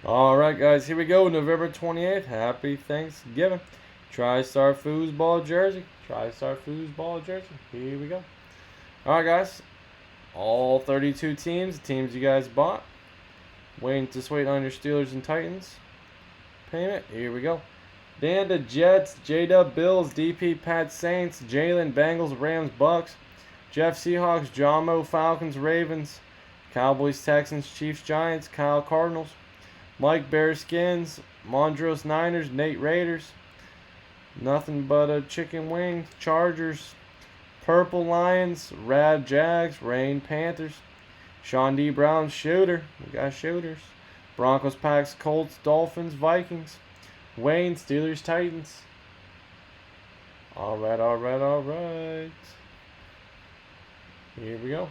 Alright guys, here we go. November 28th. Happy Thanksgiving. Tristar foosball jersey. Tristar foosball jersey. Here we go. Alright guys. All 32 teams. The teams you guys bought. Just wait on your Steelers and Titans payment. Here we go. Dan the Jets, J-Dub Bills, DP Pats Saints, Jalen Bengals, Rams Bucks, Jeff Seahawks, John Mo Falcons Ravens, Cowboys Texans, Chiefs Giants, Kyle Cardinals, Mike Bearskins, Mondros Niners, Nate Raiders, Nothing But a Chicken Wing, Chargers, Purple Lions, Rad Jags, Rain Panthers, Sean D. Brown Shooter, we got shooters, Broncos Packs, Colts, Dolphins, Vikings, Wayne, Steelers, Titans. Alright. Here we go.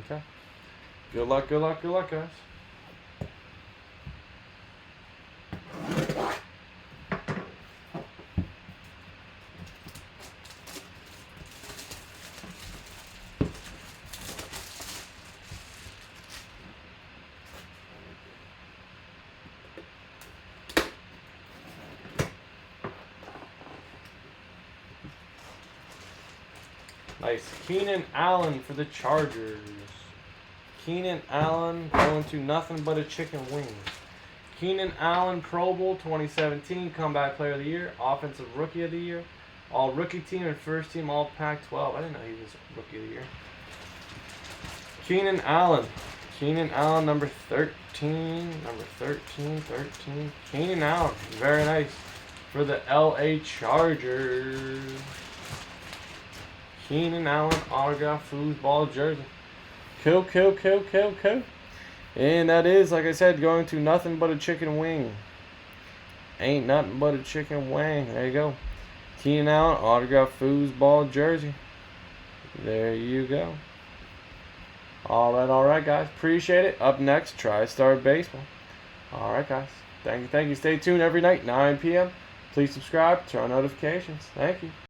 Okay. Good luck, guys. Nice. Keenan Allen for the Chargers. Keenan Allen going to Nothing But a Chicken Wing. Keenan Allen, Pro Bowl 2017, Comeback Player of the Year, Offensive Rookie of the Year, All Rookie Team and First Team All Pac-12. I didn't know he was Rookie of the Year. Keenan Allen. Keenan Allen, number 13. Number 13. Keenan Allen. Very nice. For the LA Chargers. Keenan Allen autograph foosball jersey. Cool. And that is, like I said, going to Nothing But a Chicken Wing. Ain't nothing but a chicken wing. There you go. Keenan Allen autograph foosball jersey. There you go. Alright guys. Appreciate it. Up next, Tristar Baseball. Alright guys. Thank you. Stay tuned every night, 9 p.m. Please subscribe, turn on notifications. Thank you.